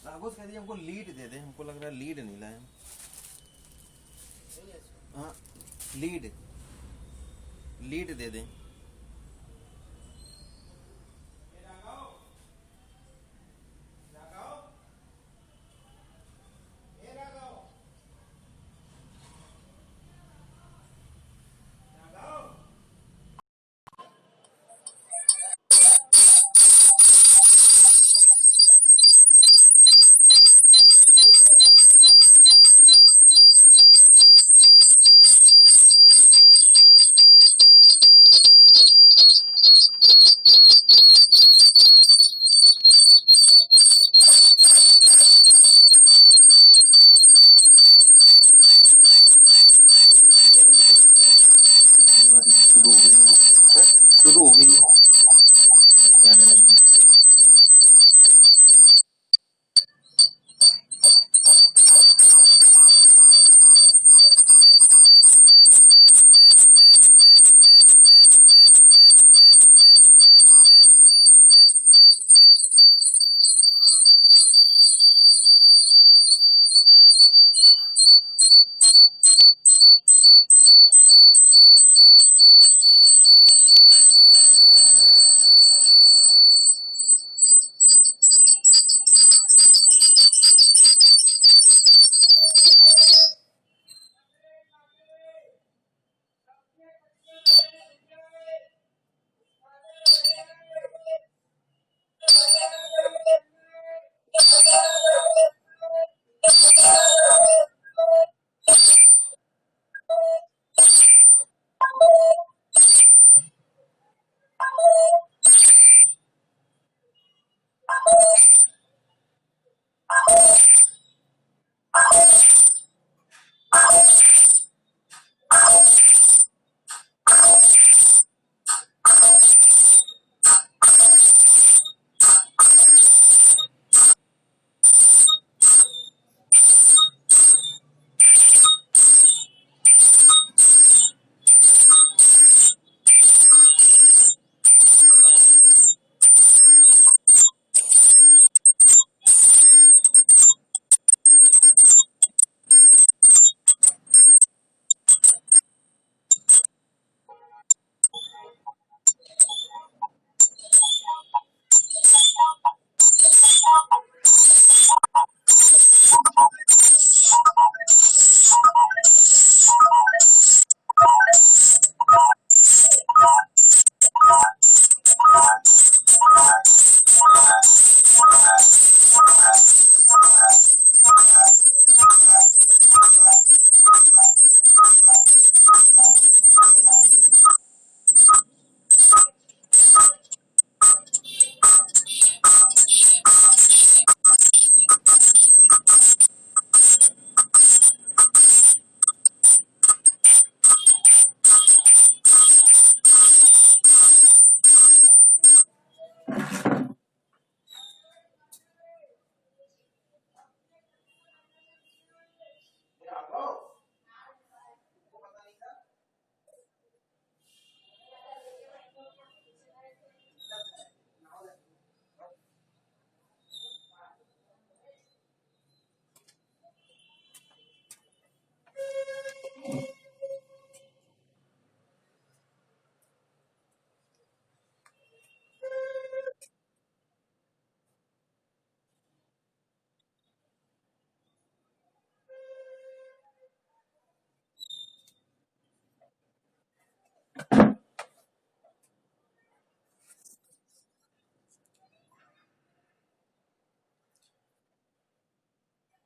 राघोस कह दिया हमको लीड दे दे, हमको लग रहा है लीड नहीं लाए हम। हाँ, लीड, लीड दे दें। शुरू हो गई, शुरू हो गई।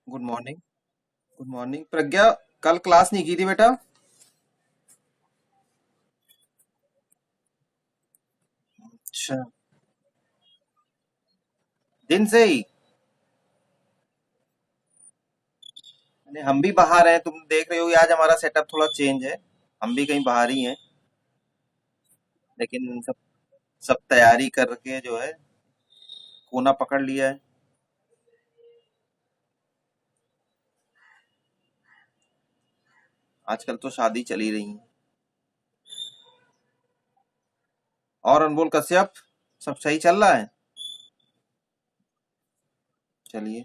Good morning. गुड मॉर्निंग प्रज्ञा, कल क्लास नहीं की थी बेटा? अच्छा, दिन से ही? नहीं, हम भी बाहर हैं, तुम देख रहे हो आज हमारा सेटअप थोड़ा चेंज है। हम भी कहीं बाहर ही हैं, लेकिन सब सब तैयारी करके जो है कोना पकड़ लिया है। आजकल तो शादी चली रही है। और अनमोल कश्यप, सब सही चल रहा है? चलिए।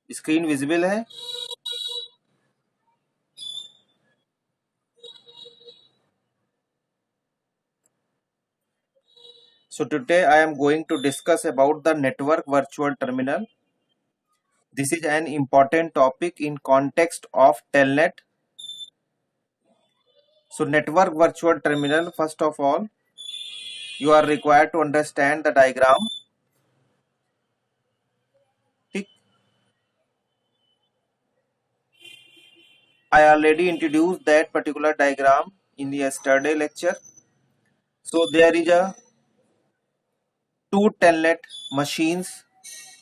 स्क्रीन विजिबल है? So today I am going to discuss about the network virtual terminal. This is an important topic in context of telnet. So network virtual terminal, first of all, you are required to understand the diagram. I already introduced that particular diagram in the yesterday lecture. So there is a two telnet machines,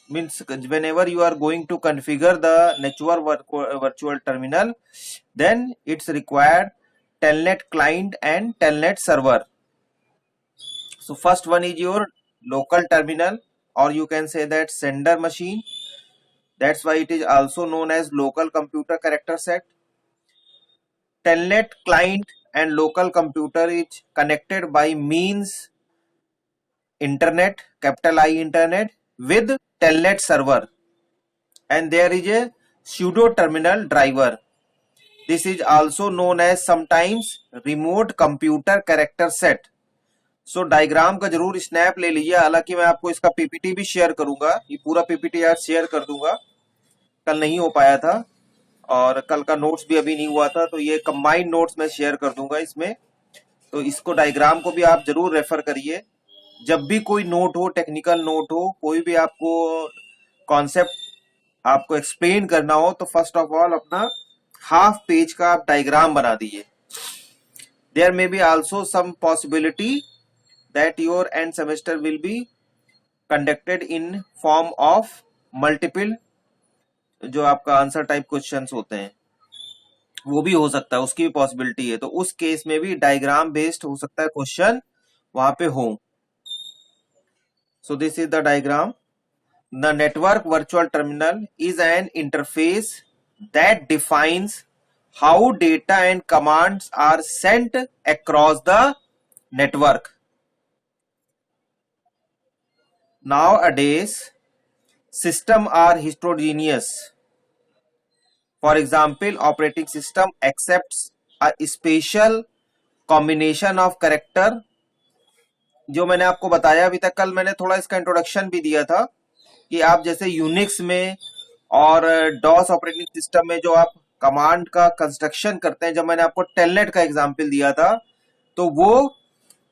means whenever you are going to configure the network virtual terminal, then it's required telnet client and telnet server. So first one is your local terminal, or you can say that sender machine. That's why it is also known as local computer character set. Telnet client and local computer is connected by means internet, capital I internet, with telnet server, and there is a pseudo terminal driver. This is also known as sometimes remote computer character set. So diagram का जरूर snap ले लीजिए, हालांकि मैं आपको इसका PPT भी share करूंगा, ये पूरा पीपीटी आज शेयर कर दूंगा, कल नहीं हो पाया था और कल का नोट्स भी अभी नहीं हुआ था, तो ये कंबाइंड नोट्स मैं शेयर कर दूंगा इसमें। तो इसको डायग्राम को भी आप जरूर रेफर करिए। जब भी कोई नोट हो, टेक्निकल नोट हो, कोई भी आपको कॉन्सेप्ट आपको एक्सप्लेन करना हो, तो फर्स्ट ऑफ ऑल अपना हाफ पेज का आप डायग्राम बना दीजिए। There may be also some possibility that your end semester will be conducted in form of multiple, जो आपका आंसर टाइप क्वेश्चंस होते हैं वो भी हो सकता है, उसकी भी पॉसिबिलिटी है। तो उस केस में भी डायग्राम बेस्ड हो सकता है क्वेश्चन वहां पे हो। So this is the diagram. The network virtual terminal is an interface that defines how data and commands are sent across the network. Nowadays, systems are heterogeneous. For example, operating system accepts a special combination of character, जो मैंने आपको बताया अभी तक, कल मैंने थोड़ा इसका इंट्रोडक्शन भी दिया था कि आप जैसे यूनिक्स में और डॉस ऑपरेटिंग सिस्टम में जो आप कमांड का कंस्ट्रक्शन करते हैं, जब मैंने आपको टेलनेट का एग्जांपल दिया था, तो वो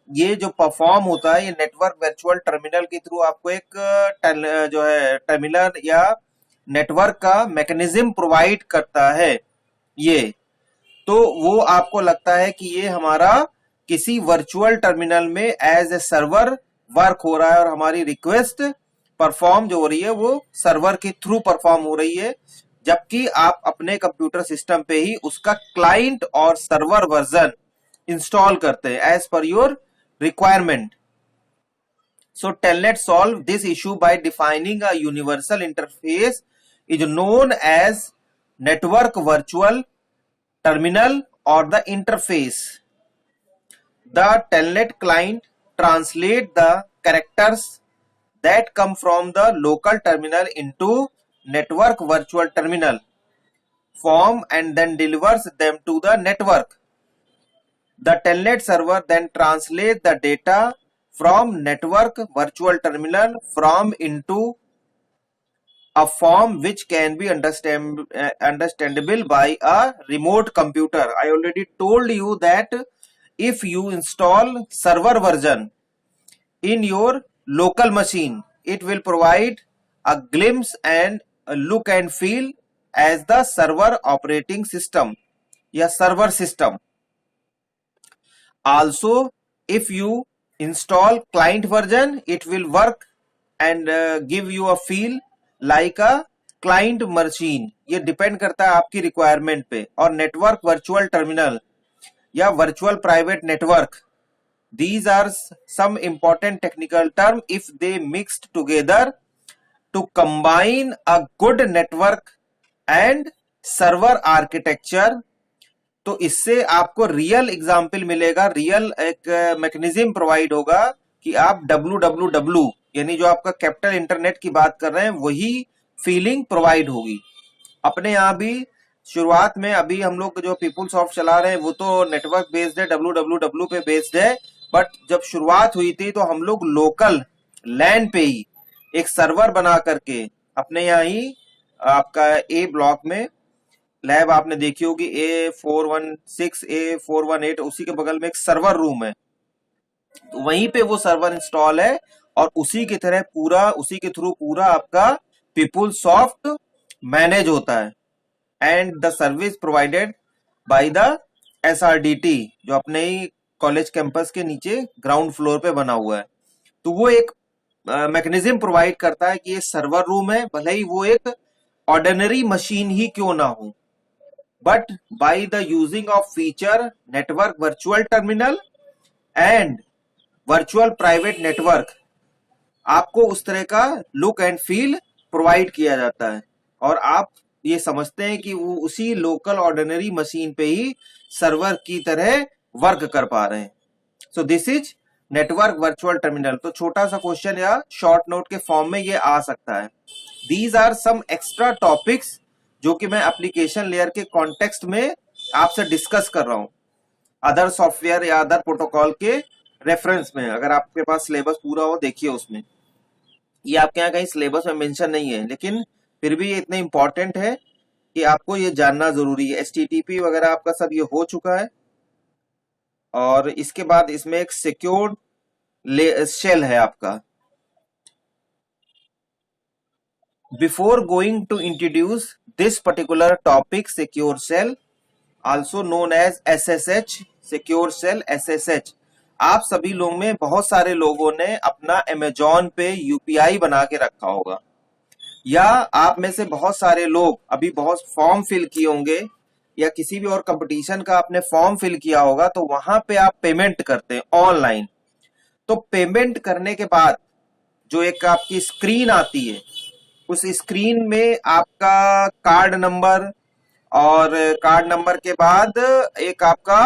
ये जो परफॉर्म होता है, ये नेटवर्क वर्चुअल टर्मिनल के थ्रू आपको एक जो है टर्मिनल या नेटवर्क का मैकेनिज्म प्रोवाइड करता है। ये तो वो आपको लगता है कि ये हमारा किसी वर्चुअल टर्मिनल में एज ए सर्वर वर्क हो रहा है और हमारी रिक्वेस्ट परफॉर्म जो हो रही है वो सर्वर के थ्रू परफॉर्म हो रही है, जबकि आप अपने कंप्यूटर सिस्टम पे ही उसका क्लाइंट और सर्वर वर्जन इंस्टॉल करते हैं as per your requirement. So telnet solve this issue by defining a universal interface is known as network virtual terminal or the interface. The telnet client translate the characters that come from the local terminal into network virtual terminal form and then delivers them to the network. The telnet server then translates the data from network virtual terminal from into a form which can be understandable by a remote computer. I already told you that if you install server version in your local machine, it will provide a glimpse and a look and feel as the server operating system या server system. Also, if you install client version, it will work and give you a feel like a client machine. ये depend करता है आपकी requirement पे। और network virtual terminal या virtual private network, these are some important technical term if they mixed together to combine a good network and server architecture। तो इससे आपको रियल एग्जाम्पल मिलेगा, रियल एक मैकेनिज्म प्रोवाइड होगा कि आप www यानी जो आपका कैपिटल इंटरनेट की बात कर रहे हैं वही फीलिंग प्रोवाइड होगी। अपने यहाँ भी शुरुआत में अभी हम लोग जो पीपल सॉफ्ट चला रहे हैं वो तो नेटवर्क बेस्ड है, www पे बेस्ड है, बट जब शुरुआत हुई थी तो हम लोग लोकल लैन पे ही एक सर्वर बना करके अपने यहाँ ही आपका ए ब्लॉक में लैब आपने देखी होगी, A416 A418, उसी के बगल में एक सर्वर रूम है, तो वहीं पे वो सर्वर इंस्टॉल है और उसी की तरह पूरा उसी के थ्रू पूरा आपका पीपल सॉफ्ट मैनेज होता है and the service provided by the SRDT जो अपने ही कॉलेज कैंपस के नीचे ग्राउंड फ्लोर पे बना हुआ है। तो वो एक मैकेनिज्म प्रोवाइड करता है कि ये सर्वर रूम है, भले ही वो एक ऑर्डिनरी मशीन ही क्यों ना हो, but by the using of feature network virtual terminal and virtual private network आपको उस तरह का लुक एंड फील प्रोवाइड किया जाता है और आप ये समझते हैं कि वो उसी लोकल ऑर्डिनरी मशीन पे ही सर्वर की तरह वर्क कर पा रहे हैं। सो this is network virtual terminal. तो छोटा सा क्वेश्चन या शॉर्ट नोट के फॉर्म में ये आ सकता है। These are some extra topics जो कि मैं एप्लीकेशन लेयर के कॉन्टेक्स्ट में आपसे डिस्कस कर रहा हूं, अदर सॉफ्टवेयर या अदर प्रोटोकॉल के रेफरेंस में। अगर आपके पास सिलेबस पूरा हो देखिए उसमें, ये आपके यहाँ कहीं सिलेबस में मेंशन नहीं है, लेकिन फिर भी ये इतने इंपॉर्टेंट है कि आपको ये जानना जरूरी है। HTTP वगैरह आपका सब ये हो चुका है और इसके बाद इसमें एक सिक्योर्ड शेल है आपका। Before going to introduce this particular topic, secure shell also known as SSH, secure shell SSH, आप सभी लोग में बहुत सारे लोगों ने अपना अमेजॉन पे UPI बना के रखा होगा, या आप में से बहुत सारे लोग अभी बहुत फॉर्म फिल किए होंगे या किसी भी और कंपटीशन का आपने फॉर्म फिल किया होगा, तो वहां पे आप पेमेंट करते हैं ऑनलाइन। तो पेमेंट करने के बाद जो एक आपकी स्क्रीन आती है, उस स्क्रीन में आपका कार्ड नंबर और कार्ड नंबर के बाद एक आपका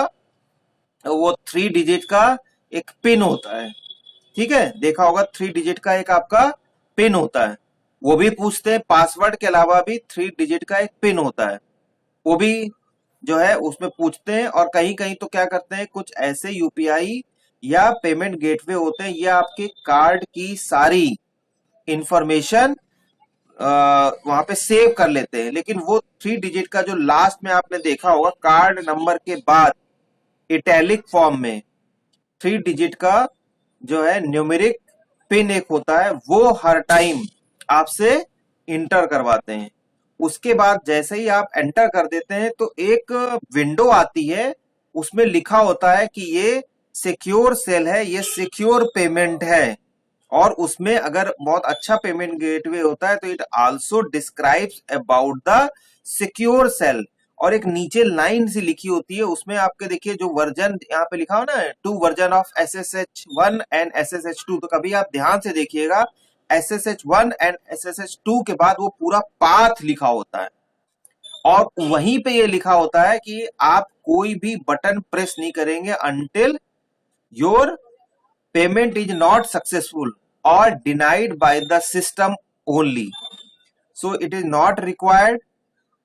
वो 3 डिजिट का एक पिन होता है। ठीक है, देखा होगा 3 डिजिट का एक आपका पिन होता है, वो भी पूछते हैं। पासवर्ड के अलावा भी 3 डिजिट का एक पिन होता है, वो भी जो है उसमें पूछते हैं। और कहीं कहीं तो क्या करते हैं, कुछ ऐसे UPI या पेमेंट गेटवे होते हैं, ये आपके कार्ड की सारी इंफॉर्मेशन वहां पे सेव कर लेते हैं, लेकिन वो 3 डिजिट का जो लास्ट में आपने देखा होगा कार्ड नंबर के बाद इटैलिक फॉर्म में 3 डिजिट का जो है न्यूमेरिक पिन एक होता है, वो हर टाइम आपसे इंटर करवाते हैं। उसके बाद जैसे ही आप एंटर कर देते हैं तो एक विंडो आती है, उसमें लिखा होता है कि ये सिक्योर सेल है, ये सिक्योर पेमेंट है। और उसमें अगर बहुत अच्छा पेमेंट गेटवे होता है तो it also describes about the secure shell, और एक नीचे लाइन सी लिखी होती है, उसमें आपके देखिए जो वर्जन यहाँ पे लिखा हो ना, 2 version of SSH1 and SSH2, तो कभी आप ध्यान से देखिएगा SSH1 एंड SSH2 के बाद वो पूरा पाथ लिखा होता है, और वहीं पे ये लिखा होता है कि आप कोई भी बटन प्रेस नहीं करेंगे until your payment is not successful और denied by the system only. So it is not required,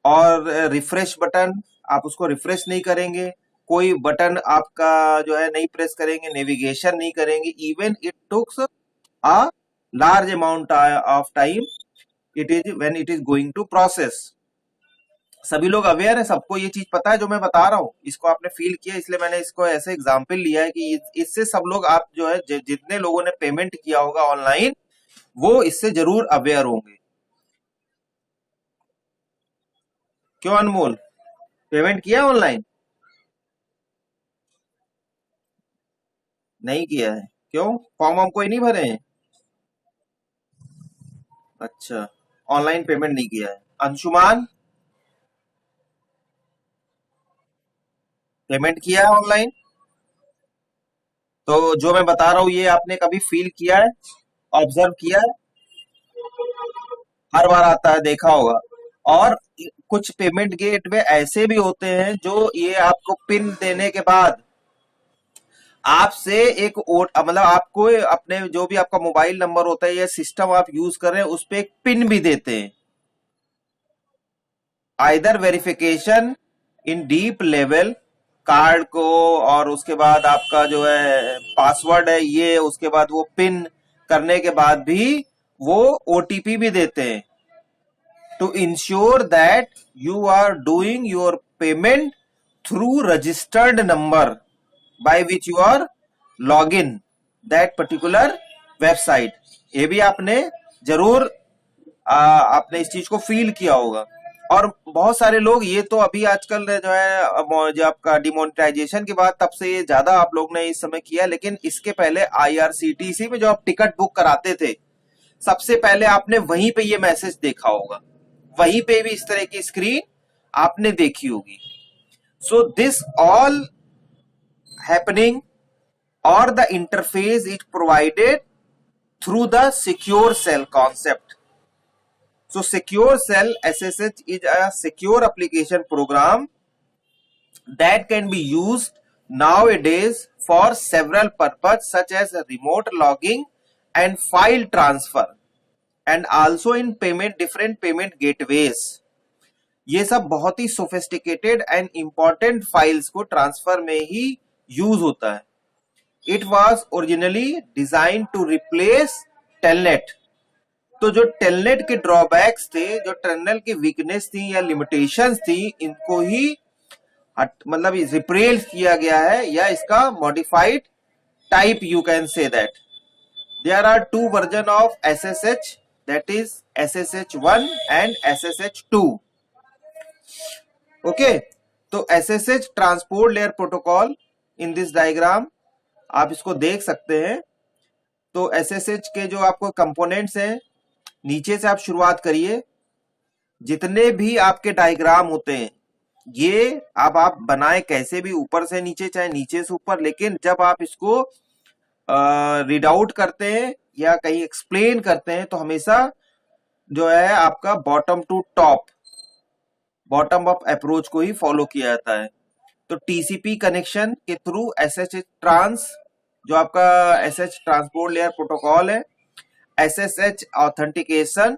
और रिफ्रेश बटन आप उसको रिफ्रेश नहीं करेंगे, कोई बटन आपका जो है नहीं प्रेस करेंगे, नेविगेशन नहीं करेंगे, even it took a large amount of time it is when it is going to process. सभी लोग अवेयर है, सबको ये चीज पता है जो मैं बता रहा हूँ, इसको आपने फील किया, इसलिए मैंने इसको ऐसे एग्जाम्पल लिया है कि इससे सब लोग आप जो है जितने लोगों ने पेमेंट किया होगा ऑनलाइन वो इससे जरूर अवेयर होंगे। क्यों अनमोल, पेमेंट किया ऑनलाइन? नहीं किया है, क्यों? फॉर्म हम कोई नहीं भरे हैं? अच्छा, ऑनलाइन पेमेंट नहीं किया है। अंशुमान, पेमेंट किया है ऑनलाइन? तो जो मैं बता रहा हूँ ये आपने कभी फील किया है, ऑब्जर्व किया है? हर बार आता है, देखा होगा। और कुछ पेमेंट गेटवे ऐसे भी होते हैं जो ये आपको पिन देने के बाद आपसे एक मतलब आपको अपने जो भी आपका मोबाइल नंबर होता है या सिस्टम आप यूज कर रहे हैं उस पर एक पिन भी देते हैं। Either verification in deep level card को, और उसके बाद आपका जो है पासवर्ड है ये, उसके बाद वो पिन करने के बाद भी वो ओटीपी भी देते हैं to ensure that you are doing your payment through registered number by which you are log in that particular website. ये भी आपने जरूर आपने इस चीज को फील किया होगा। और बहुत सारे लोग ये तो अभी आजकल जो है जो आपका डिमोनेटाइजेशन के बाद तब से ये ज्यादा आप लोग ने इस समय किया, लेकिन इसके पहले आईआरसीटीसी में जो आप टिकट बुक कराते थे सबसे पहले आपने वहीं पे ये मैसेज देखा होगा, वहीं पे भी इस तरह की स्क्रीन आपने देखी होगी। सो दिस ऑल हैपनिंग और the interface is provided through the secure cell concept. So secure cell SSH is a secure application program that can be used nowadays for several purposes such as remote logging and file transfer and also in different payment gateways. ये सब बहुत ही sophisticated and important files को transfer में ही use होता है। It was originally designed to replace Telnet. तो जो telnet के ड्रॉबैक्स थे, जो टर्नल की वीकनेस थी या लिमिटेशंस थी, इनको ही मतलब रिप्लेस किया गया है, या इसका modified type you can say that. There are two version of SSH, that is SSH1 and SSH2। Okay, तो SSH transport layer protocol in this diagram आप इसको देख सकते हैं। तो SSH के जो आपको कंपोनेंट्स हैं, नीचे से आप शुरुआत करिए, जितने भी आपके डायग्राम होते हैं ये अब आप बनाए कैसे भी, ऊपर से नीचे चाहे नीचे से ऊपर, लेकिन जब आप इसको रीड आउट करते हैं या कहीं एक्सप्लेन करते हैं तो हमेशा जो है आपका bottom to top, bottom up approach को ही फॉलो किया जाता है। तो टीसीपी कनेक्शन के थ्रू SSH ट्रांस, जो आपका SSH ट्रांसपोर्ट लेयर प्रोटोकॉल है, SSH ऑथेंटिकेशन,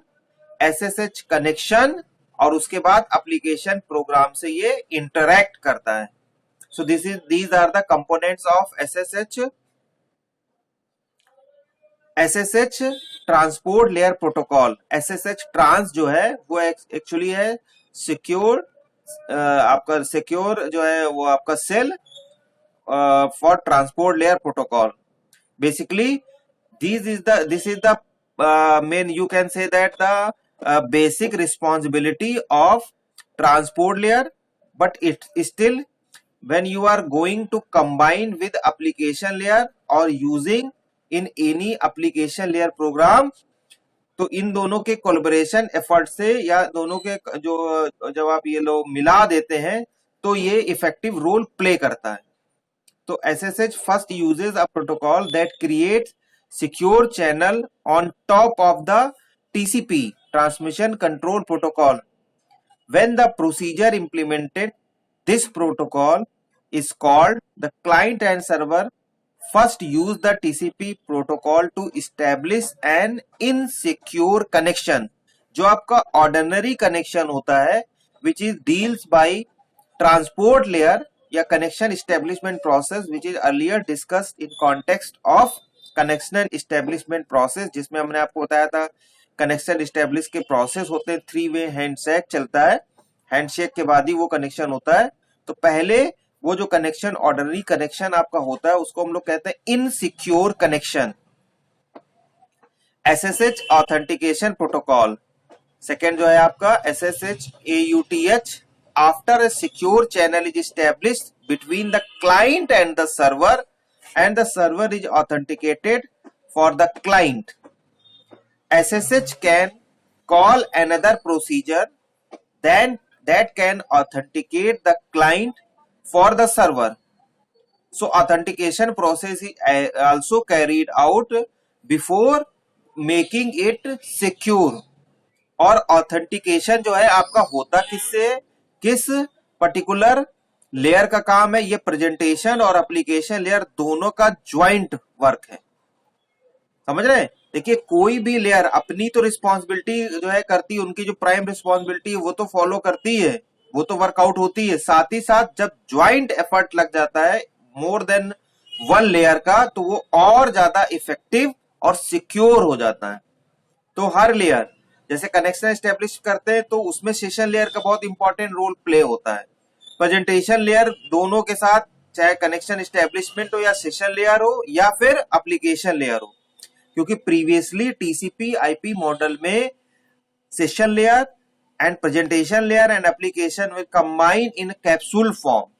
SSH कनेक्शन, और उसके बाद एप्लीकेशन प्रोग्राम से ये इंटरैक्ट करता है। So these are the components of SSH transport layer protocol. SSH trans जो है वो एक्चुअली है सिक्योर, आपका सिक्योर जो है वो आपका shell for transport layer protocol. Basically this is the main, you can say that the basic responsibility of transport layer, but it still when you are going to combine with application layer or using in any application layer program, तो इन दोनों के collaboration effort से या दोनों के जो जब आप ये लोग मिला देते हैं तो ये इफेक्टिव रोल प्ले करता है। तो SSH first uses a protocol that creates secure channel on top of the TCP transmission control protocol. When the procedure implemented this protocol is called the client and server first use the TCP protocol to establish an insecure connection. जो आपका ordinary connection होता है which is deals by transport layer या connection establishment process which is earlier discussed in context of connection establishment process, जिसमें हमने आपको बताया था connection establish के process होते हैं, 3-way handshake चलता है, handshake के बाद ही वो connection होता है। तो पहले वो जो कनेक्शन ऑर्डिनरी कनेक्शन आपका होता है उसको हम लोग कहते हैं insecure connection. SSH authentication protocol second जो है आपका SSH AUTH, after a secure channel is established between the client and the server is authenticated for the client. SSH can call another procedure then that can authenticate the client for the server. So authentication process is also carried out before making it secure. और authentication जो है आपका होता किससे, किस particular layer का काम है, ये प्रेजेंटेशन और एप्लीकेशन लेयर दोनों का ज्वाइंट वर्क है। समझ रहे हैं? देखिए कोई भी लेयर अपनी तो रिस्पॉन्सिबिलिटी जो है करती है, उनकी जो प्राइम रिस्पॉन्सिबिलिटी है वो तो फॉलो करती है, वो तो वर्कआउट होती है। साथ ही साथ जब ज्वाइंट एफर्ट लग जाता है मोर देन वन लेयर का, तो वो और ज्यादा इफेक्टिव और सिक्योर हो जाता है। तो हर लेयर जैसे कनेक्शन एस्टेब्लिश करते हैं तो उसमें सेशन लेयर का बहुत इंपॉर्टेंट रोल प्ले होता है। प्रेजेंटेशन लेयर दोनों के साथ, चाहे कनेक्शन एस्टेब्लिशमेंट हो या सेशन लेयर हो या फिर एप्लीकेशन लेयर हो, क्योंकि प्रीवियसली टीसीपी आईपी मॉडल में session layer and presentation layer and application will combine in capsule form,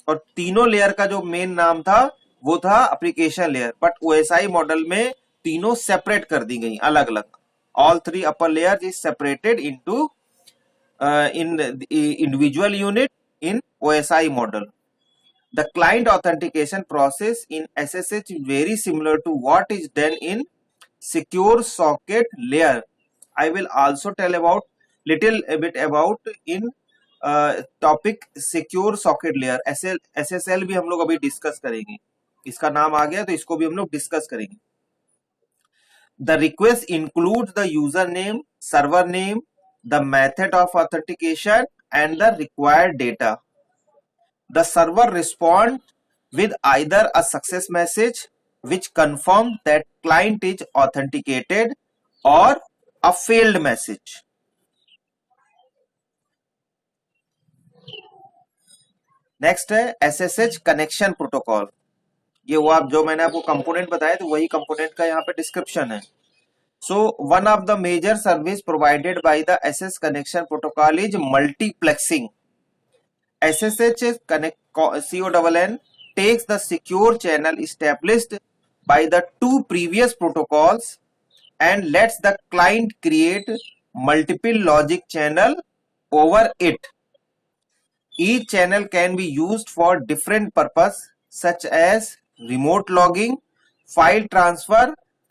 और तीनों लेयर का जो मेन नाम था वो था application layer. But OSI model में तीनों सेपरेट कर दी गई अलग अलग। All three upper layer is separated into in the individual unit in OSI model. The client authentication process in SSH is very similar to what is done in secure socket layer. I will also tell about little bit about in topic secure socket layer. SSL भी हम लोग अभी discuss करेंगे, इसका नाम आ गया तो इसको भी हम लोग डिस्कस करेंगे। The request includes the username, server name, the method of authentication, and the required data. The server responds with either a success message which confirms that client is authenticated or a failed message. Next है SSH connection protocol. ये वो आप जो मैंने आपको component बताया तो वही कंपोनेंट का यहाँ पे डिस्क्रिप्शन है। So one of the major service provided by the SS connection protocol is multiplexing. SSH connect CONN takes the secure channel established by the two previous protocols and lets the client create multiple logic channel over it. Each channel can be used for different purpose such as remote logging, file transfer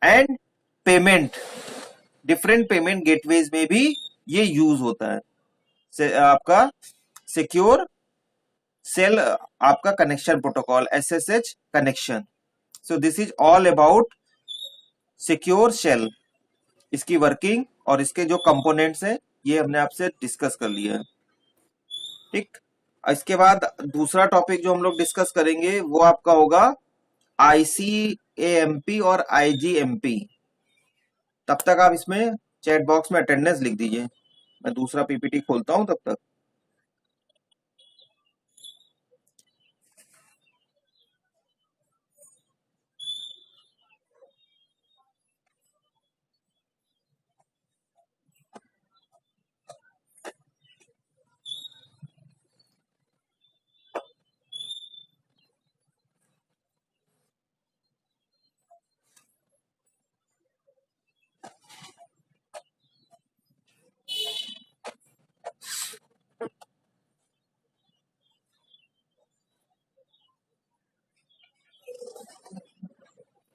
and payment. Different payment gateways में भी ये use होता है। आपका secure shell आपका connection protocol SSH connection. So this is all about secure shell, इसकी working और इसके जो कंपोनेंट्स है ये हमने आपसे डिस्कस कर लिया है। ठीक, इसके बाद दूसरा टॉपिक जो हम लोग डिस्कस करेंगे वो आपका होगा ICAMP और IGMP। तब तक आप इसमें चैट बॉक्स में अटेंडेंस लिख दीजिए, मैं दूसरा पीपीटी खोलता हूं तब तक।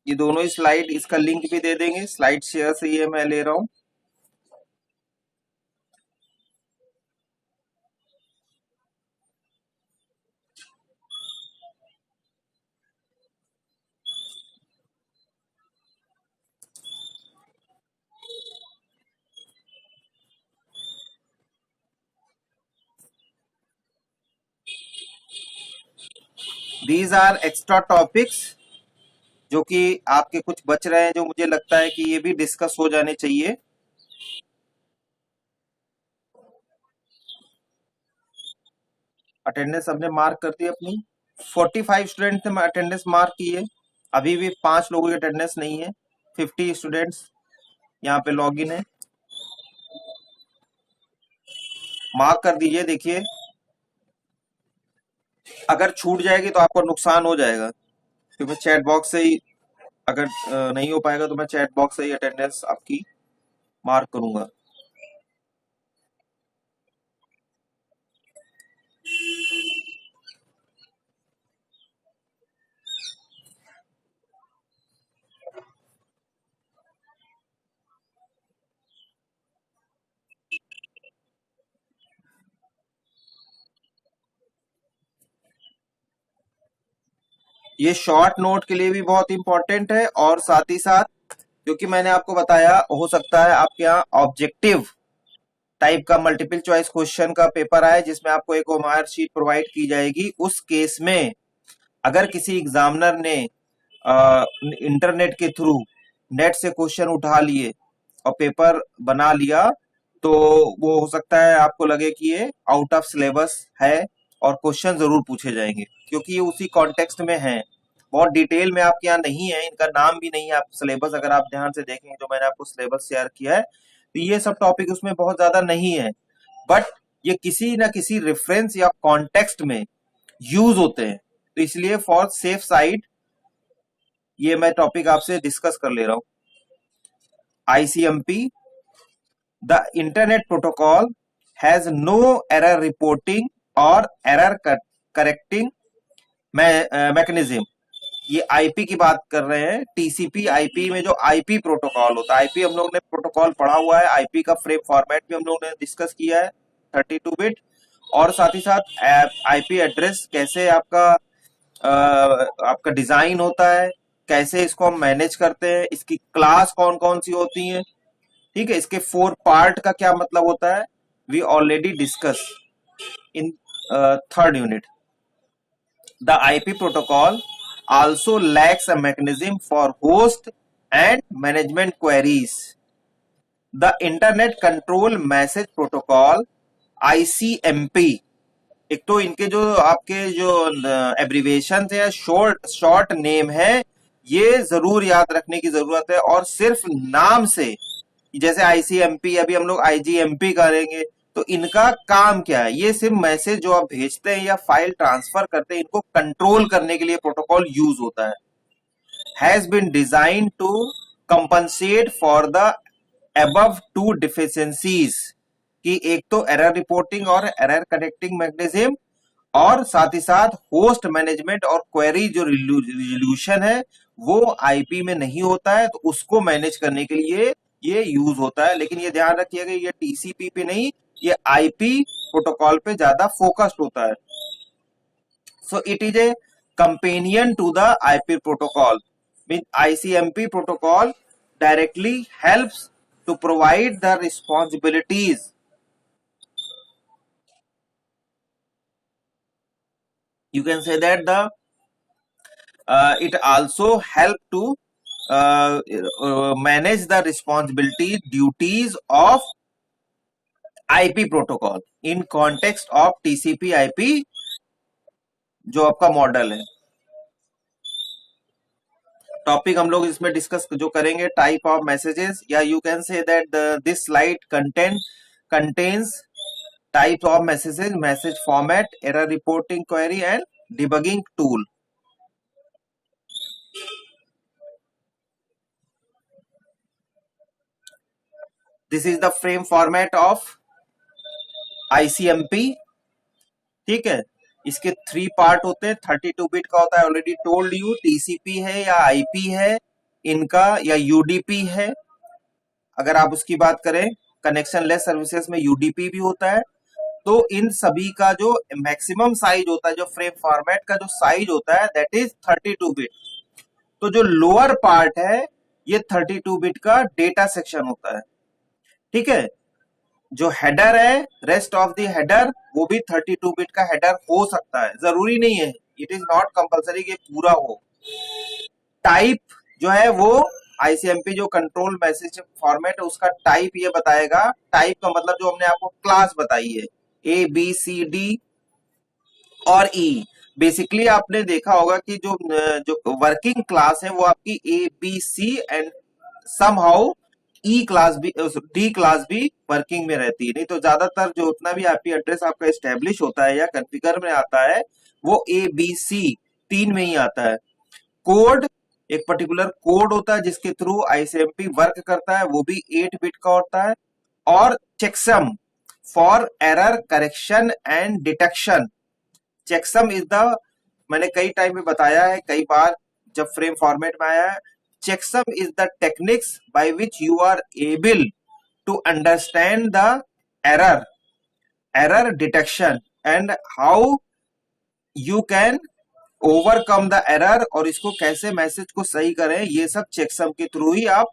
ये दोनों ही स्लाइड, इसका लिंक भी दे देंगे, स्लाइड शेयर से ये मैं ले रहा हूं। दीज आर एक्स्ट्रा टॉपिक्स जो कि आपके कुछ बच रहे हैं, जो मुझे लगता है कि ये भी डिस्कस हो जाने चाहिए। अटेंडेंस हमने मार्क कर दी अपनी, 45 स्टूडेंट ने अटेंडेंस मार्क की है, अभी भी 5 लोगों की अटेंडेंस नहीं है। 50 स्टूडेंट्स यहाँ पे लॉग इन है, मार्क कर दीजिए। देखिए अगर छूट जाएगी तो आपको नुकसान हो जाएगा, क्योंकि चैट बॉक्स से ही अगर नहीं हो पाएगा तो मैं चैट बॉक्स से ही अटेंडेंस आपकी मार्क करूंगा। ये शॉर्ट नोट के लिए भी बहुत इंपॉर्टेंट है और साथ ही साथ क्योंकि मैंने आपको बताया हो सकता है आपके यहाँ ऑब्जेक्टिव टाइप का मल्टीपल चॉइस क्वेश्चन का पेपर आए जिसमें आपको एक ओमार शीट प्रोवाइड की जाएगी। उस केस में अगर किसी एग्जामिनर ने इंटरनेट के थ्रू नेट से क्वेश्चन उठा लिए और पेपर बना लिया, तो वो हो सकता है आपको लगे कि ये आउट ऑफ सिलेबस है और क्वेश्चन जरूर पूछे जाएंगे, क्योंकि ये उसी कॉन्टेक्स्ट में है। बहुत डिटेल में आपके यहाँ नहीं है, इनका नाम भी नहीं है। आप सिलेबस अगर आप ध्यान से देखेंगे, जो मैंने आपको सिलेबस शेयर किया है, तो ये सब टॉपिक उसमें बहुत ज्यादा नहीं है, बट ये किसी ना किसी रेफरेंस या कॉन्टेक्स्ट में यूज होते हैं। तो इसलिए फॉर सेफ साइड ये मैं टॉपिक आपसे डिस्कस कर ले रहा हूं। ICMP, the internet protocol has no error reporting और एरर करेक्टिंग मैकेनिज्म। ये आईपी की बात कर रहे हैं। टीसीपी आईपी में जो आईपी प्रोटोकॉल होता है, आईपी हम लोग ने प्रोटोकॉल पढ़ा हुआ है, आईपी का फ्रेम फॉर्मेट भी हम लोग ने डिस्कस किया है 32 बिट, और साथ ही साथ आईपी एड्रेस कैसे आपका डिजाइन होता है, कैसे इसको हम मैनेज करते हैं, इसकी क्लास कौन कौन सी होती हैं, ठीक है, इसके 4 पार्ट का क्या मतलब होता है, we already discuss in 3rd unit. The IP protocol also lacks a mechanism for host and management queries. The Internet Control Message Protocol ICMP, एक तो इनके जो आपके जो एब्रीवेशन है, शॉर्ट नेम है, ये जरूर याद रखने की जरूरत है। और सिर्फ नाम से, जैसे आईसीएमपी, अभी हम लोग आईजीएमपी करेंगे, तो इनका काम क्या है, ये सिर्फ मैसेज जो आप भेजते हैं या फाइल ट्रांसफर करते हैं, इनको कंट्रोल करने के लिए प्रोटोकॉल यूज होता है। Has been design to compensate for the above 2 deficiencies, कि एक तो एरर रिपोर्टिंग और एरर करेक्टिंग मैकेनिज्म, और साथ ही साथ होस्ट मैनेजमेंट और क्वेरी जो रिजोल्यूशन है वो आईपी में नहीं होता है, तो उसको मैनेज करने के लिए ये यूज होता है। लेकिन ये ध्यान रखिएगा, ये टीसीपी पे नहीं, ये आईपी प्रोटोकॉल पे ज्यादा फोकस्ड होता है। So it is a companion to the IP protocol. Mean ICMP protocol directly helps to provide the responsibilities, you can say that the it also help to manage the responsibility duties of IP protocol in context of TCP IP जो आपका model है। Topic हम लोग इसमें discuss जो करेंगे, type of messages, या you can say that this slide contains types of messages, message format, error reporting query and debugging tool. This is the frame format of ICMP, ठीक है। इसके 3 पार्ट होते हैं, 32 बिट का होता है, ऑलरेडी टोल्ड यू, टीसीपी है या आईपी है इनका, या यूडीपी है। अगर आप उसकी बात करें, कनेक्शन लेस सर्विसेज में यूडीपी भी होता है। तो इन सभी का जो मैक्सिमम साइज होता है, जो फ्रेम फॉर्मेट का जो साइज होता है, दैट इज 32 बिट। तो जो लोअर पार्ट है, ये 32 बिट का डेटा सेक्शन होता है, ठीक है। जो हेडर है, रेस्ट ऑफ द हेडर, वो भी 32 बिट का हेडर हो सकता है, जरूरी नहीं है, इट इज नॉट कंपल्सरी कि पूरा हो। टाइप जो है वो आईसीएमपी जो कंट्रोल मैसेज फॉर्मेट है, उसका टाइप ये बताएगा। टाइप का मतलब जो हमने आपको क्लास बताई है, ए बी सी डी और ई। बेसिकली आपने देखा होगा कि जो वर्किंग क्लास है वो आपकी A B C and somehow E class भी, डी क्लास भी वर्किंग में रहती है। नहीं तो ज्यादातर जो उतना भी आईपी एड्रेस आपका एस्टेब्लिश होता है या कॉन्फ़िगर में आता है, वो ए बी सी 3 में ही आता है। कोड, एक पर्टिकुलर कोड होता है जिसके थ्रू आईसीएमपी वर्क करता है, वो भी 8 बिट का होता है। और checksum for error correction and detection. Checksum is the, मैंने कई टाइम में बताया है, कई बार जब फ्रेम फॉर्मेट में आया है, checksum is the techniques by which you are able to understand the error detection and how you can overcome the error, और इसको कैसे मैसेज को सही करें, ये सब चेकसम के थ्रू ही आप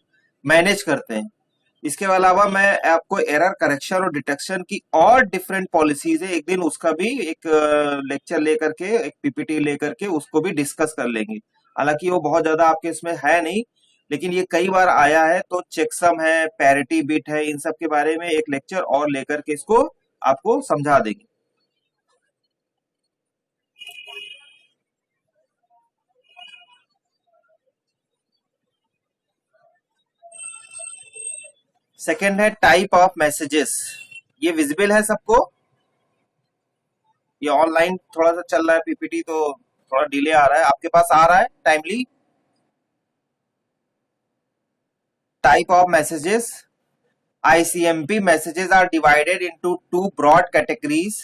मैनेज करते हैं। इसके अलावा मैं आपको एरर करेक्शन और डिटेक्शन की और डिफरेंट पॉलिसीज है, एक दिन उसका भी एक लेक्चर लेकर के, एक पीपीटी लेकर के उसको भी डिस्कस कर लेंगे। हालांकि वो बहुत ज्यादा आपके इसमें है नहीं, लेकिन ये कई बार आया है, तो चेकसम है, पैरिटी बिट है, इन सब के बारे में एक लेक्चर और लेकर के इसको आपको समझा देंगे। सेकेंड है टाइप ऑफ मैसेजेस। ये विजिबल है सबको? ये ऑनलाइन थोड़ा सा चल रहा है पीपीटी, तो थोड़ा डिले आ रहा है, आपके पास आ रहा है timely? Type of messages. ICMP messages are divided into two broad categories.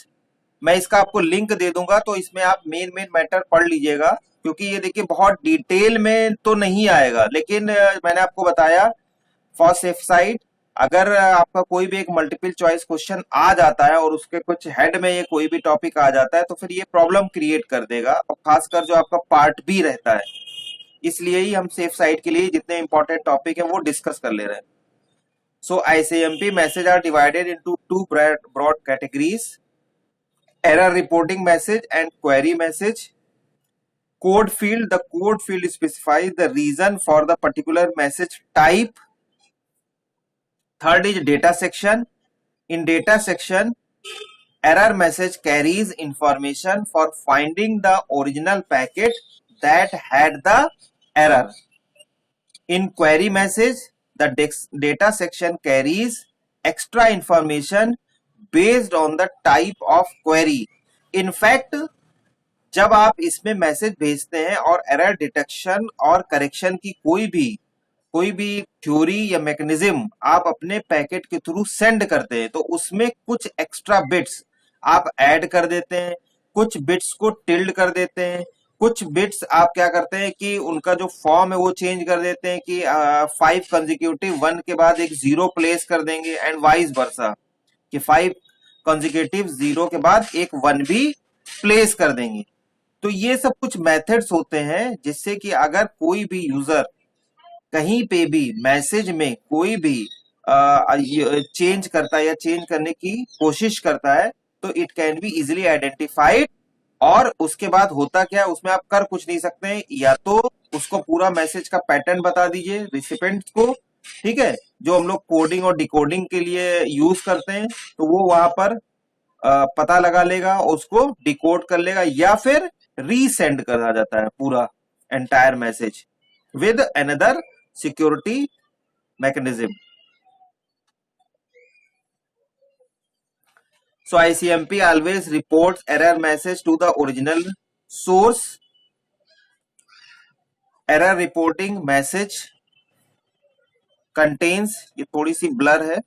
मैं इसका आपको लिंक दे दूंगा, तो इसमें आप मेन मेन मैटर पढ़ लीजिएगा, क्योंकि ये देखिए बहुत डिटेल में तो नहीं आएगा, लेकिन मैंने आपको बताया फॉर सेफ साइड, अगर आपका कोई भी एक मल्टीपल चॉइस क्वेश्चन आ जाता है और उसके कुछ हेड में ये कोई भी टॉपिक आ जाता है, तो फिर ये प्रॉब्लम क्रिएट कर देगा, और खासकर जो आपका पार्ट बी रहता है। इसलिए ही हम सेफ साइड के लिए जितने इंपॉर्टेंट टॉपिक है वो डिस्कस कर ले रहे हैं। So ICMP message are divided into two broad categories: error reporting message and query message. Code field: the code field specifies the reason for the particular message type. Third is data section. In data section, error message carries information for finding the original packet that had the error. In query message, the data section carries extra information based on the type of query. In fact, जब आप इसमें message भेजते हैं और error detection और correction की कोई भी थ्योरी या मैकेनिज्म आप अपने पैकेट के थ्रू सेंड करते हैं, तो उसमें कुछ एक्स्ट्रा बिट्स आप ऐड कर देते हैं, कुछ बिट्स को टिल्ड कर देते हैं, कुछ बिट्स आप क्या करते हैं कि उनका जो फॉर्म है वो चेंज कर देते हैं कि 5 कंजिक्यूटिव 1 के बाद एक 0 प्लेस कर देंगे, एंड वाइस वर्सा कि 5 कंजिक्यूटिव 0 के बाद एक 1 भी प्लेस कर देंगे। तो ये सब कुछ मेथड्स होते हैं जिससे कि अगर कोई भी यूजर कहीं पे भी मैसेज में कोई भी चेंज करता है या चेंज करने की कोशिश करता है, तो it can be easily identified. और उसके बाद होता क्या है, उसमें आप कर कुछ नहीं सकते हैं, या तो उसको पूरा मैसेज का पैटर्न बता दीजिए रिसिपेंट को, ठीक है, जो हम लोग कोडिंग और डिकोडिंग के लिए यूज करते हैं, तो वो वहां पर पता लगा लेगा, उसको डिकोड कर लेगा, या फिर रीसेंड करा जाता है पूरा entire message with another security mechanism. So ICMP always reports error message to the original source. Error reporting message contains, ये थोड़ी सी ब्लर है,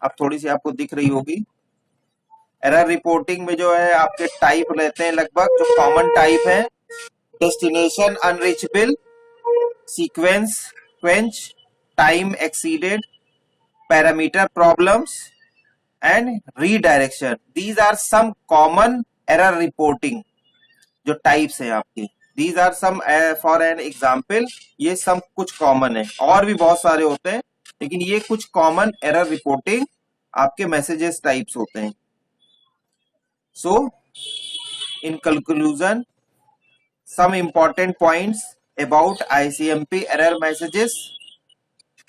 अब थोड़ी सी आपको दिख रही होगी। एरर रिपोर्टिंग में जो है आपके टाइप रहते हैं, लगभग जो कॉमन टाइप है: destination unreachable, sequence quench, time exceeded, parameter problems and redirection. These are some common error reporting जो टाइप्स है आपकी। These are some for an example, ये सब कुछ कॉमन है, और भी बहुत सारे होते हैं, लेकिन ये कुछ कॉमन एरर रिपोर्टिंग आपके मैसेजेस टाइप्स होते हैं। So, in conclusion, some important points about ICMP error messages.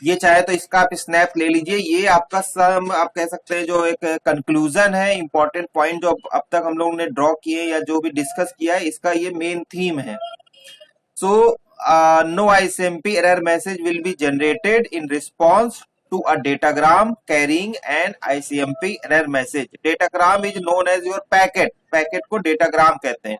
ये चाहे तो इसका आप स्नैप ले लीजिए, ये आपका सम आप कह सकते हैं जो एक कंक्लूजन है, इंपॉर्टेंट पॉइंट जो अब तक हम लोगों ने ड्रॉ किए या जो भी डिस्कस किया है, इसका ये मेन थीम है। So, no ICMP error message will be generated in response to a datagram carrying an ICMP error message. Datagram is known as your packet. Packet को datagram कहते हैं.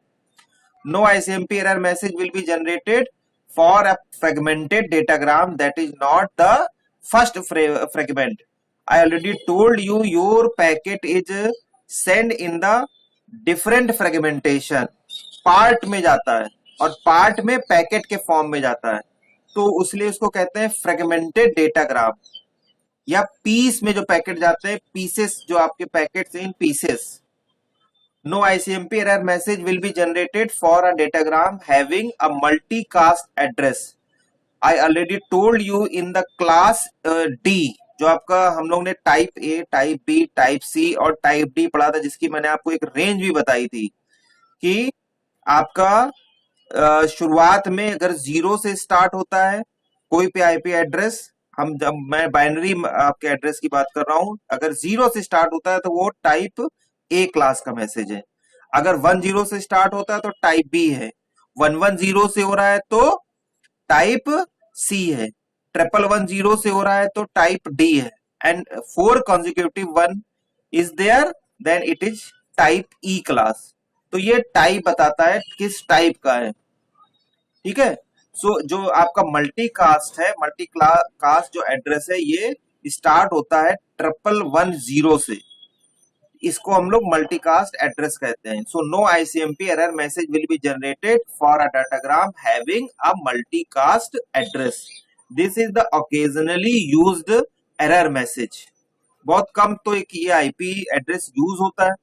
No ICMP error message will be generated for a fragmented datagram that is not the first fragment. I already told you your packet is sent in the different fragmentation. Part में जाता है और part में packet के form में जाता है, तो इसलिए उसको कहते हैं फ्रेगमेंटेड डेटाग्राम। या पीस में जो पैकेट जाते हैं, पीसेस जो आपके packets in pieces. No ICMP error message will be generated for a datagram having a multicast address. I already told you in the class D, जो आपका हम लोग ने type A, type B, type C और type D पढ़ा था, जिसकी मैंने आपको एक रेंज भी बताई थी कि आपका शुरुआत में अगर जीरो से स्टार्ट होता है कोई भी आईपी एड्रेस, हम जब मैं बाइनरी आपके एड्रेस की बात कर रहा हूं, अगर जीरो से स्टार्ट होता है तो वो टाइप ए क्लास का मैसेज है। अगर 10 से स्टार्ट होता है तो टाइप बी है। 110 से हो रहा है तो टाइप सी है। 1110 से हो रहा है तो टाइप डी है। And 4 consecutive 1 is there, then it is type E class. तो ये टाइप बताता है किस टाइप का है। ठीक है। सो जो आपका मल्टी कास्ट है, मल्टी कास्ट जो एड्रेस है, ये स्टार्ट होता है 1110 से। इसको हम लोग मल्टीकास्ट एड्रेस कहते हैं। So no ICMP error message will be generated for a datagram having a multicast address. This is the occasionally used error message. बहुत कम तो एक ये आईपी एड्रेस यूज होता है,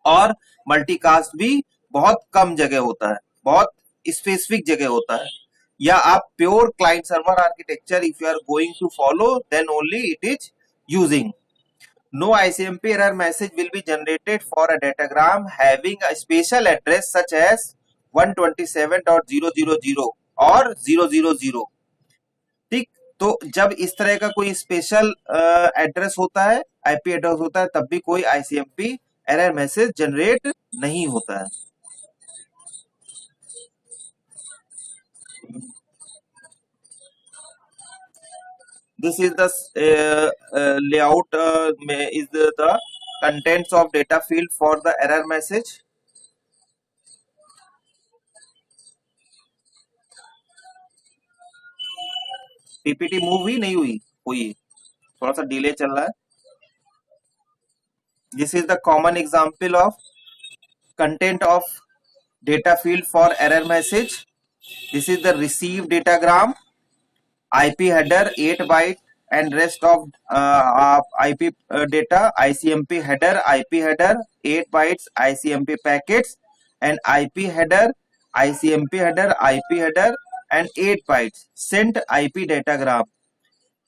और मल्टीकास्ट भी बहुत कम जगह होता है, बहुत स्पेसिफिक जगह होता है। या आप pure client server architecture if you are going to follow, then only it is using. No ICMP error message will be generated for a datagram having a special address such as 127.000 और 000। ठीक। तो जब इस तरह का कोई special address होता है, आईपी एड्रेस होता है, तब भी कोई आईसीएमपी एरर मैसेज जनरेट नहीं होता है। This is the layout, is the contents of data field for the error message. PPT move हुई नहीं हुई? हुई, थोड़ा सा डिले चल रहा है। This is the common example of content of data field for error message. This is the receive datagram, IP header 8 byte and rest of IP data, ICMP header, IP header 8 bytes, ICMP packets and IP header, ICMP header, IP header and 8 bytes sent IP datagram.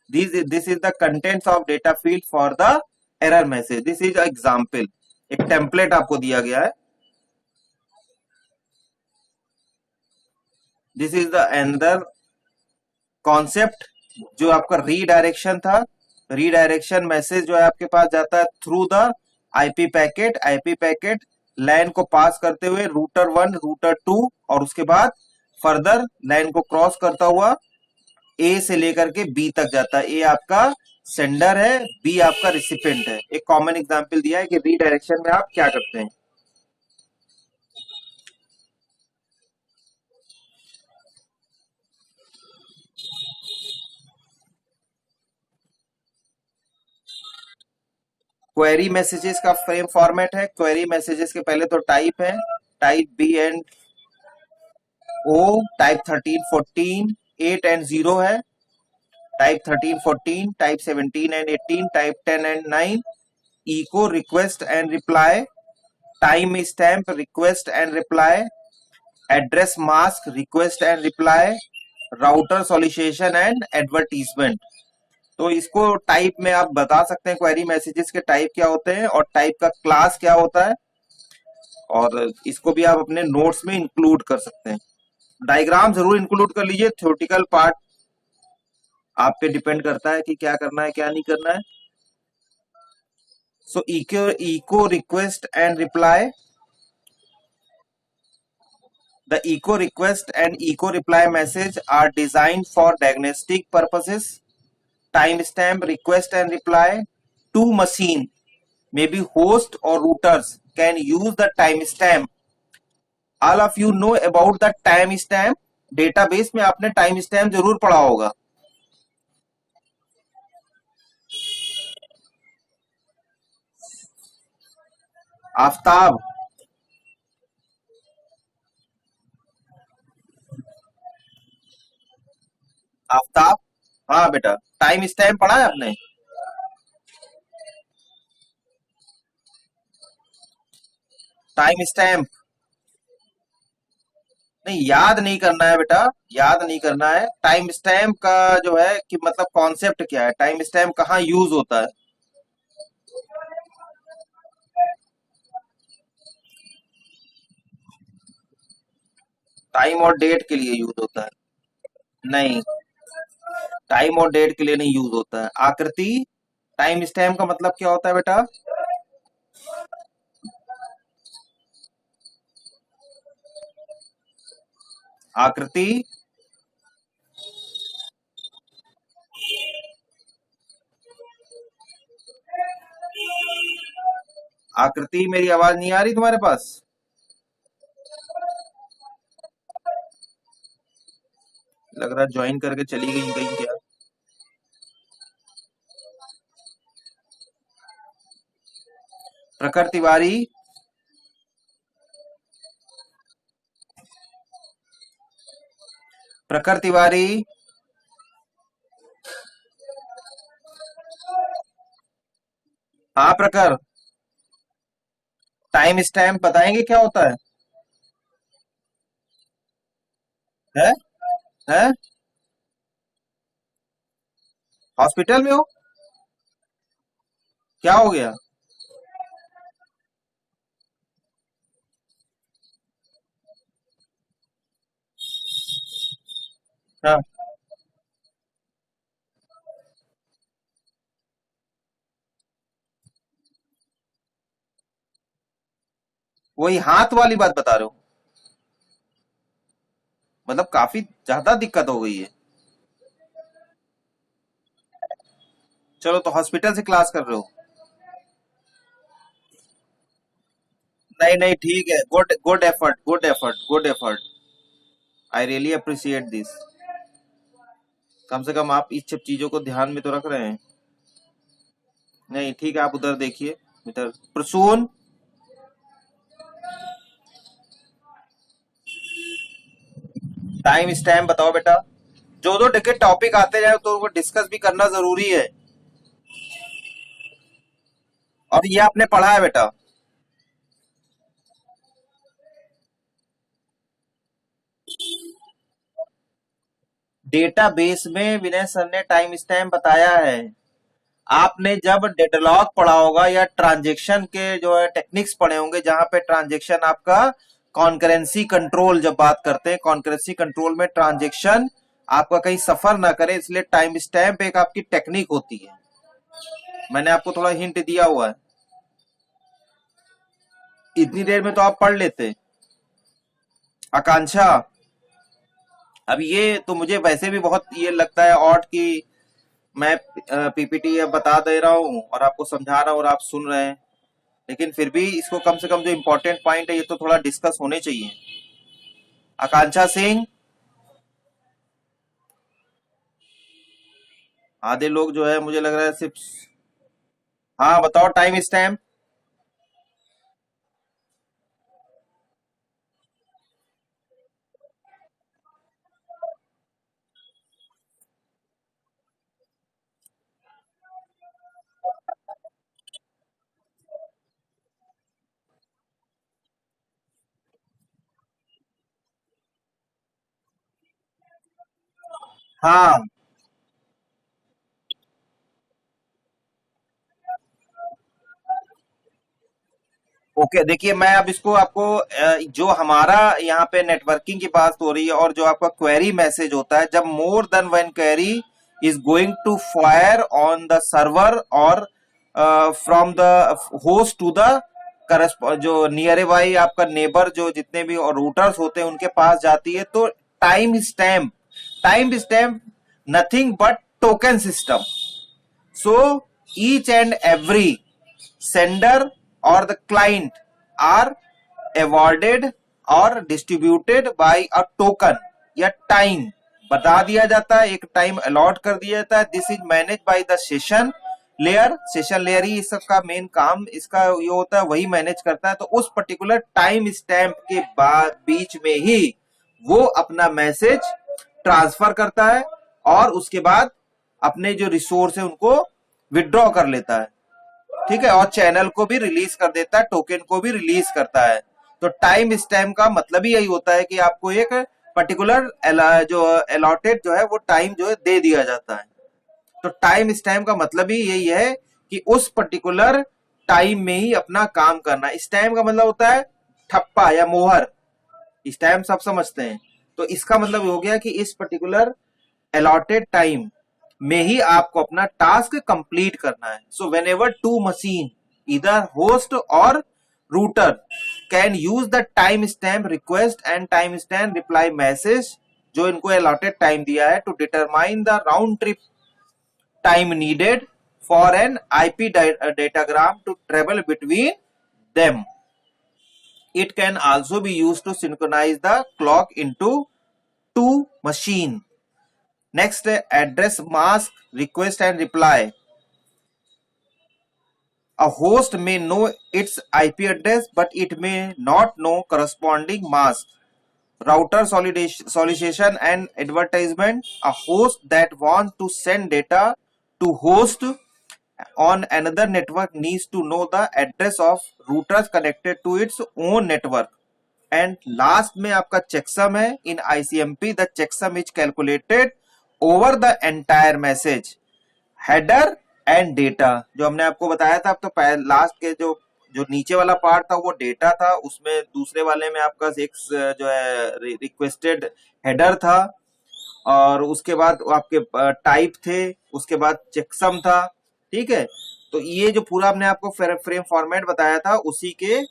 This is the contents of data field for the error message. This is example, एक template आपको दिया गया है। This is the another concept, जो आपका redirection था। Redirection message जो है आपके पास जाता है through the IP packet. IP packet line को पास करते हुए रूटर 1, रूटर 2 और उसके बाद फर्दर लाइन को क्रॉस करता हुआ ए से लेकर के बी तक जाता है। ए आपका सेंडर है, बी आपका रिसिपेंट है। एक कॉमन एग्जांपल दिया है कि रीडायरेक्शन में आप क्या करते हैं। क्वेरी मैसेजेस का फ्रेम फॉर्मेट है। क्वेरी मैसेजेस के पहले तो टाइप है, type B and O, type 13, 14, 8 and 0 है, type 13, 14, type 17 and 18, type 10 and 9, echo request and reply, time stamp request and reply, address mask request and reply, router solicitation and advertisement. तो इसको type में आप बता सकते हैं, query messages के type क्या होते हैं और टाइप का क्लास क्या होता है, और इसको भी आप अपने नोट्स में इंक्लूड कर सकते हैं। डायग्राम जरूर इंक्लूड कर लीजिए। थ्योरेटिकल पार्ट आप पे डिपेंड करता है कि क्या करना है क्या नहीं करना है। So echo request and reply, the echo request and echo reply message are designed for diagnostic purposes. Timestamp request and reply to machine, maybe host or routers can use the timestamp. All of you know about the timestamp. Database में आपने time stamp जरूर पढ़ा होगा। आफ्ताब, आफ्ताब, हाँ बेटा, time stamp पढ़ा है आपने? टाइम स्टैम्प नहीं, याद नहीं करना है बेटा, याद नहीं करना है। टाइम स्टैम्प का जो है कि मतलब कॉन्सेप्ट क्या है, टाइम स्टैम्प कहाँ यूज होता है। टाइम और डेट के लिए यूज होता है। नहीं, टाइम और डेट के लिए नहीं यूज होता है। आकृति, टाइम स्टैम्प का मतलब क्या होता है बेटा? आकृति, आकृति मेरी आवाज नहीं आ रही तुम्हारे पास? लग रहा ज्वाइन करके चली गई कहीं क्या। प्रखर तिवारी, प्रखर तिवारी। हाँ प्रखर, टाइम स्टैम्प बताएंगे क्या होता है? है? हॉस्पिटल में हो? क्या हो गया? हाँ, वही हाथ वाली बात बता रहे हो? मतलब काफी ज्यादा दिक्कत हो गई है। चलो, तो हॉस्पिटल से क्लास कर रहे हो? नहीं नहीं, ठीक है, good good effort, good effort, good effort. I really appreciate this. कम से कम आप इस सब चीजों को ध्यान में तो रख रहे हैं। नहीं ठीक है, आप उधर देखिए। इधर प्रसून, टाइम स्टैम्प बताओ बेटा। जो दो टिकट टॉपिक आते जाए तो उनको डिस्कस भी करना जरूरी है। और ये आपने पढ़ा है बेटा? डेटाबेस में विनय सर ने टाइम स्टैम्प बताया है। आपने जब डेडलॉग पढ़ा होगा या ट्रांजेक्शन के जो है टेक्निक्स पढ़े होंगे, जहां पे ट्रांजेक्शन आपका कॉन्करेंसी कंट्रोल, जब बात करते हैं कॉन्करेंसी कंट्रोल में ट्रांजेक्शन आपका कहीं सफर ना करे, इसलिए टाइम स्टैम्प एक आपकी टेक्निक होती है। मैंने आपको थोड़ा हिंट दिया हुआ है। इतनी देर में तो आप पढ़ लेते। आकांक्षा, अब ये तो मुझे वैसे भी बहुत ये लगता है ऑड कि मैं पीपीटी बता दे रहा हूँ और आपको समझा रहा हूँ और आप सुन रहे हैं, लेकिन फिर भी इसको कम से कम जो इम्पोर्टेंट पॉइंट है ये तो थोड़ा डिस्कस होने चाहिए। आकांक्षा सिंह, आधे लोग जो है मुझे लग रहा है सिर्फ। हाँ बताओ, टाइम स्टैम्प। हाँ, ओके, देखिए मैं अब इसको आपको जो हमारा यहाँ पे नेटवर्किंग की बात हो रही है और जो आपका क्वेरी मैसेज होता है, जब more than one query is going to fire on the server और from the host to the जो नियर बाई आपका नेबर, जो जितने भी रूटर्स होते हैं उनके पास जाती है, तो time stamp nothing but token system. So each and every sender or the client are awarded or distributed by a token या टाइम बता दिया जाता है, एक टाइम अलॉट कर दिया जाता है। This is manage by the session layer. Session layer ही इस सब का मेन काम इसका ये होता है, वही मैनेज करता है। तो उस पर्टिकुलर टाइम स्टैम्प के बाद बीच में ही वो अपना मैसेज ट्रांसफर करता है और उसके बाद अपने जो रिसोर्स है उनको विड्रॉ कर लेता है। ठीक है, और चैनल को भी रिलीज कर देता है, टोकन को भी रिलीज करता है। तो टाइम स्टैम्प का मतलब ही यही होता है कि आपको एक पर्टिकुलर जो अलॉटेड जो है वो टाइम जो है दे दिया जाता है। तो टाइम स्टैम्प का मतलब ही यही है कि उस पर्टिकुलर टाइम में ही अपना काम करना। स्टैम्प का मतलब होता है ठप्पा या मोहर, स्टैम्प सब समझते हैं। तो इसका मतलब हो गया कि इस पर्टिकुलर अलॉटेड टाइम में ही आपको अपना टास्क कंप्लीट करना है। So whenever two machine इधर होस्ट और router can use the time stamp request and time stamp reply message, जो इनको अलॉटेड टाइम दिया है, to determine the round trip time needed for an IP datagram to travel between them. It can also be used to synchronize the clock into two machine. Next, address mask request and reply. A host may know its IP address, but it may not know corresponding mask. Router solicitation and advertisement. A host that wants to send data to host on another network needs to know the address of routers connected to its own network. And last में आपका checksum है. In ICMP the checksum is calculated over the entire message, header and data. जो हमने आपको बताया था, अब तो लास्ट के जो जो नीचे वाला पार्ट था वो डेटा था, उसमें दूसरे वाले में आपका एक जो है रिक्वेस्टेड हेडर था, और उसके बाद आपके टाइप थे, उसके बाद चेकसम था। ठीक है, तो ये जो पूरा हमने आपको फ्रेम फॉर्मेट बताया था उसी के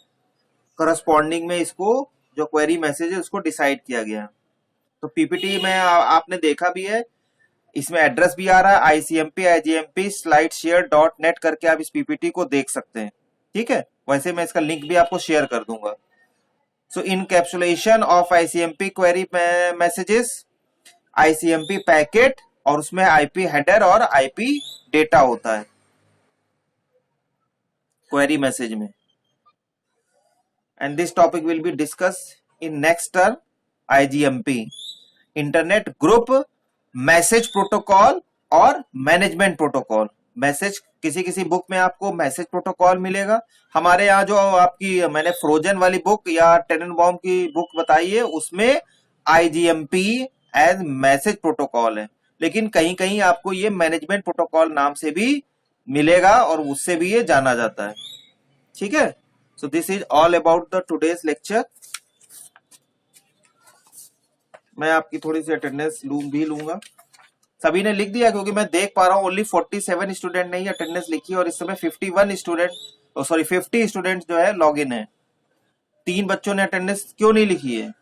करस्पॉन्डिंग में इसको जो क्वेरी मैसेज है उसको डिसाइड किया गया। तो पीपीटी में आपने देखा भी है, इसमें एड्रेस भी आ रहा है ICMP IGMP slideshare.net करके आप इस पीपीटी को देख सकते हैं। ठीक है, वैसे मैं इसका लिंक भी आपको शेयर कर दूंगा। So encapsulation of ICMP query messages, ICMP packet, और उसमें IP हेडर और IP डेटा होता है क्वेरी मैसेज में। And this topic will be discuss in next term IGMP, internet group message protocol और मैनेजमेंट प्रोटोकॉल। मैसेज किसी book में आपको मैसेज प्रोटोकॉल मिलेगा, हमारे यहाँ जो आपकी मैंने फ्रोजन वाली बुक या टेननबाउम की बुक बताई है उसमें IGMP एज मैसेज प्रोटोकॉल है, लेकिन कहीं कहीं आपको ये मैनेजमेंट प्रोटोकॉल नाम से भी मिलेगा और उससे भी ये जाना जाता है। ठीक है, सो this is all about the today's lecture. मैं आपकी थोड़ी सी अटेंडेंस भी लूंगा। सभी ने लिख दिया, क्योंकि मैं देख पा रहा हूँ ओनली 47 स्टूडेंट ने ही अटेंडेंस लिखी और इस समय 50 स्टूडेंट जो है लॉग इन है। 3 बच्चों ने अटेंडेंस क्यों नहीं लिखी है?